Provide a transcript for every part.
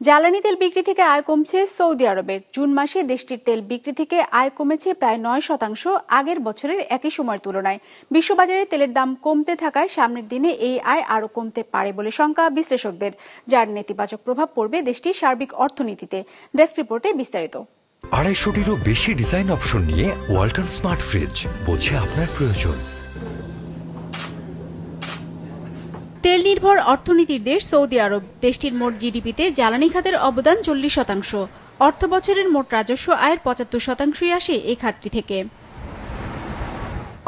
জ্বালানি তেল বিক্রি থেকে আয় কমছে সৌদি আরবের। জুন মাসে দেশটির তেল বিক্রি থেকে আয় কমেছে প্রায় 9% আগের বছরের একই সময়ের তুলনায়। বিশ্ববাজারে তেলের দাম কমতে থাকায় সামনের দিনে এই আয় আরও কমতে পারে বলে শঙ্কা বিশ্লেষকদের, যার নেতিবাচক প্রভাব পড়বে দেশটির সার্বিক অর্থনীতিতে। ডেস্ক রিপোর্টে বিস্তারিত। 250-টিরও বেশি ডিজাইন অপশন নিয়ে ওয়ালটন স্মার্ট ফ্রিজ, বোঝে আপনার প্রয়োজন। তেল নির্ভর অর্থনীতির দেশ সৌদি আরব। দেশটির মোট জিডিপিতে জ্বালানি খাতের অবদান 40%। অর্থ বছরের মোট রাজস্ব আয়ের 75%ই আসে এই খাতটি থেকে।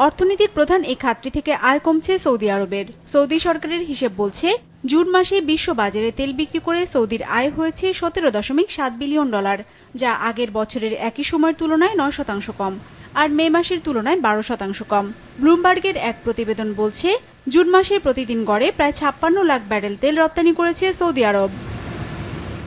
অর্থনীতির প্রধান এই খাতটি থেকে আয় কমছে সৌদি আরবের। সৌদি সরকারের হিসেব বলছে, জুন মাসে বিশ্ব বাজারে তেল বিক্রি করে সৌদির আয় হয়েছে $17.7 বিলিয়ন, যা আগের বছরের একই সময়ের তুলনায় 9% কম, আর মে মাসের তুলনায় 12% কম। ব্লুমবার্গের এক প্রতিবেদন বলছে, জুন মাসে প্রতিদিন গড়ে প্রায় 56 লাখ ব্যারেল তেল রপ্তানি করেছে সৌদি আরব।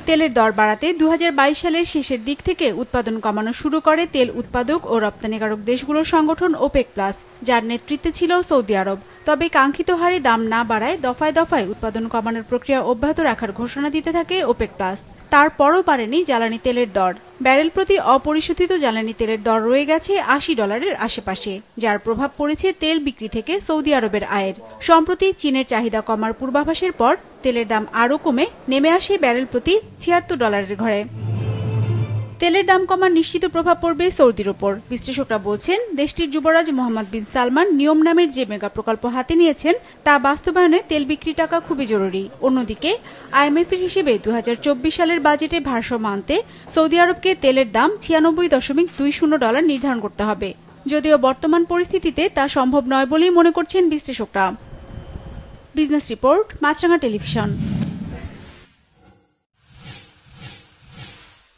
তেলের দর বাড়াতে 2022 সালের শেষের দিক থেকে উৎপাদন কমানো শুরু করে তেল উৎপাদক ও রপ্তানিকারক দেশগুলোর সংগঠন ওপেক প্লাস, যার নেতৃত্বে ছিল সৌদি আরব। তবে কাঙ্ক্ষিত হারে দাম না বাড়ায় দফায় দফায় উৎপাদন কমানোর প্রক্রিয়া অব্যাহত রাখার ঘোষণা দিতে থাকে ওপেক প্লাস। তারপরও বাড়েনি জ্বালানি তেলের দর। ব্যারেল প্রতি অপরিশোধিত জ্বালানি তেলের দর রয়ে গেছে $80 আশেপাশে, যার প্রভাব পড়েছে তেল বিক্রি থেকে সৌদি আরবের আয়ের। সম্প্রতি চীনের চাহিদা কমার পূর্বাভাসের পর তেলের দাম আরও কমে নেমে আসে ব্যারেল প্রতি $76 ঘরে। তেলের দাম কমার নিশ্চিত প্রভাব পড়বে সৌদির ওপর। বিশ্লেষকরা বলছেন, দেশটির যুবরাজ মোহাম্মদ বিন সালমান নিয়ম নামের যে মেগা প্রকল্প হাতে নিয়েছেন, তা বাস্তবায়নে তেল বিক্রি টাকা খুবই জরুরি। অন্যদিকে আইএমএফের হিসেবে 2024 সালের বাজেটে ভারসাম্য আনতে সৌদি আরবকে তেলের দাম $96.20 নির্ধারণ করতে হবে। যদিও বর্তমান পরিস্থিতিতে তা সম্ভব নয় বলেই মনে করছেন বিশ্লেষকরা। বিজনেস রিপোর্ট, মাছরাঙা টেলিভিশন।